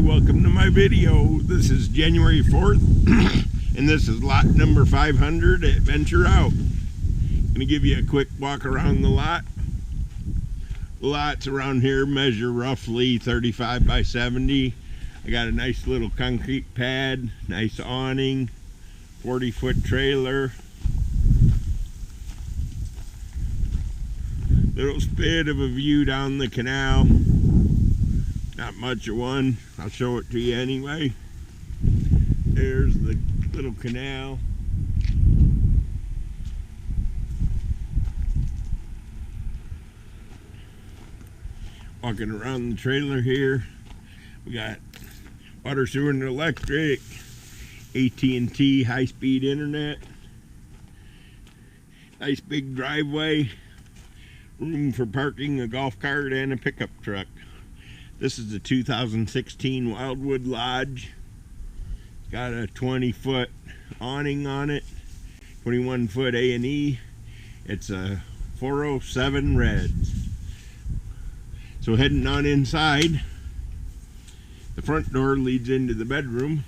welcome to my video. This is January 4th and this is lot number 500 at Venture Out. I'm going to give you a quick walk around the lot. The lots around here measure roughly 35 by 70. I got a nice little concrete pad, nice awning, 40-foot trailer. Little bit of a view down the canal. Not much of one. I'll show it to you anyway. There's the little canal. Walking around the trailer here. We got water, sewer, and electric. AT&T high-speed internet. Nice big driveway. Room for parking a golf cart and a pickup truck. This is the 2016 Wildwood Lodge. It's got a 20-foot awning on it, 21-foot A&E. It's a 407 Reds. So heading on inside, the front door leads into the bedroom.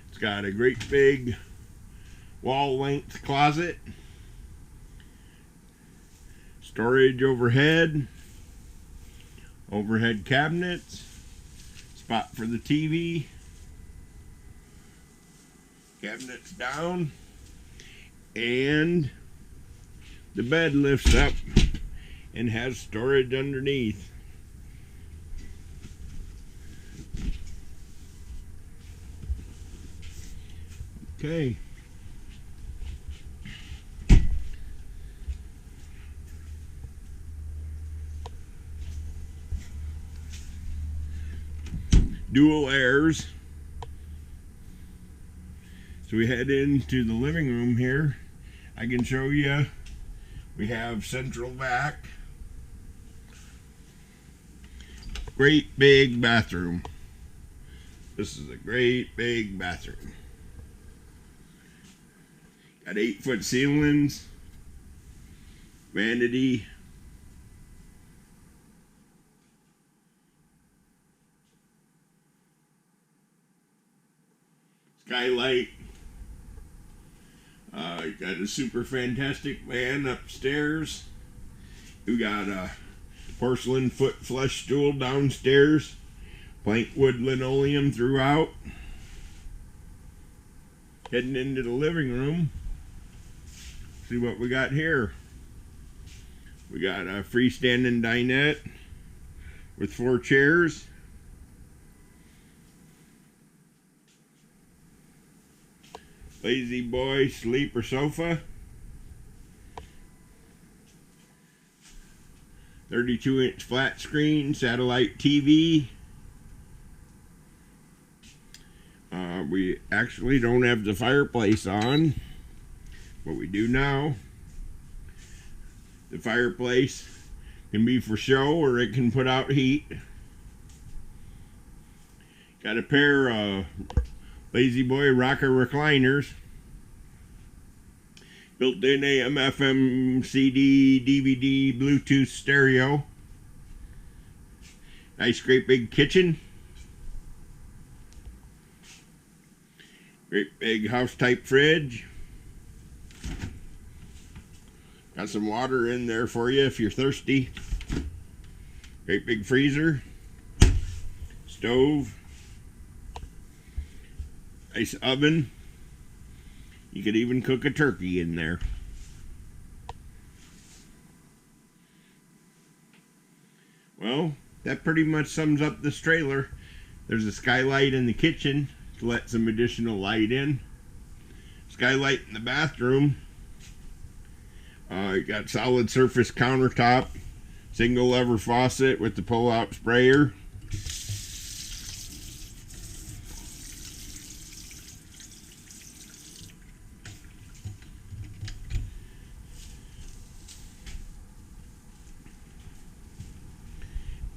It's got a great big wall-length closet. Storage overhead cabinets, spot for the TV, cabinets down, and the bed lifts up and has storage underneath. Okay. Dual airs. So we head into the living room here. I can show you. We have central vac. Great big bathroom. This is a great big bathroom. Got 8-foot ceilings. Vanity. Skylight. Got a super fantastic van upstairs. We got a porcelain foot flush stool downstairs. Plank wood linoleum throughout. Heading into the living room. See what we got here. We got a freestanding dinette with 4 chairs. Lazy boy sleeper sofa. 32-inch flat screen satellite TV. We actually don't have the fireplace on, but we do now. The fireplace can be for show or it can put out heat. Got a pair of Lazy Boy rocker recliners. Built-in AM, FM, CD, DVD, Bluetooth stereo. Nice great big kitchen. Great big house type fridge. Got some water in there for you if you're thirsty. Great big freezer. Stove. Nice oven. You could even cook a turkey in there. Well, that pretty much sums up this trailer. There's a skylight in the kitchen to let some additional light in. Skylight in the bathroom. You got solid surface countertop. Single lever faucet with the pull-out sprayer.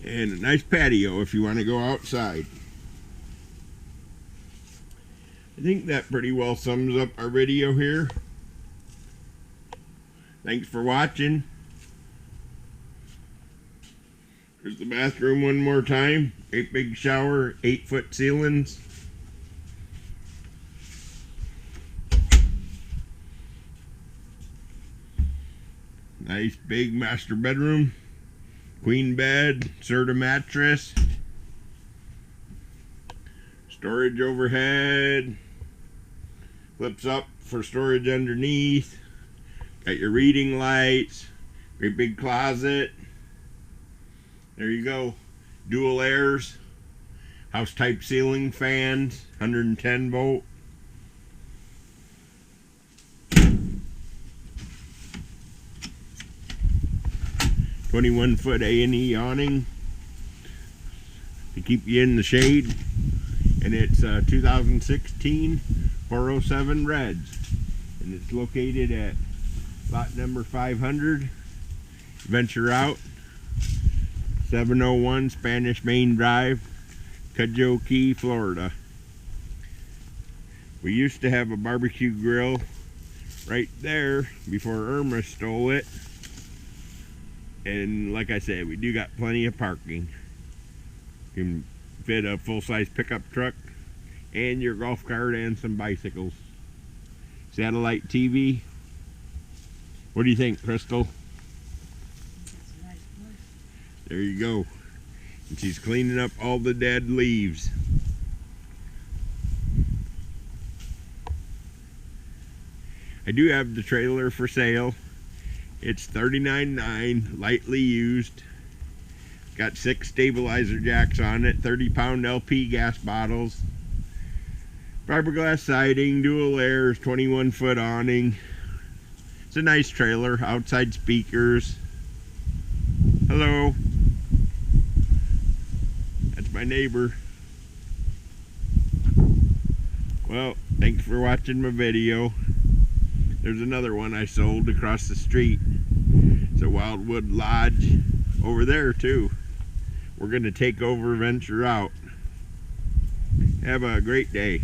And a nice patio if you want to go outside. I think that pretty well sums up our video here. Thanks for watching. Here's the bathroom one more time. 8 big shower, 8-foot ceilings. Nice big master bedroom. Queen bed, Serta mattress. Storage overhead. Flips up for storage underneath. Got your reading lights. Great big closet. There you go. Dual airs. House type ceiling fans. 110 volt. "21-foot A&E awning to keep you in the shade." And it's 2016 407 Reds. And it's located at lot number 500. Venture Out. 701 Spanish Main Drive, Cudjoe Key, Florida. We used to have a barbecue grill right there before Irma stole it. And like I said, we do got plenty of parking. You can fit a full-size pickup truck and your golf cart and some bicycles. Satellite TV. What do you think, Crystal? There you go. And she's cleaning up all the dead leaves. I do have the trailer for sale. It's $39.9, lightly used. Got 6 stabilizer jacks on it, 30-pound LP gas bottles, fiberglass siding, dual airs, 21-foot awning. It's a nice trailer, outside speakers. Hello. That's my neighbor. Well, thanks for watching my video. There's another one I sold across the street. It's a Wildwood Lodge over there too. We're going to take over Venture Out. Have a great day.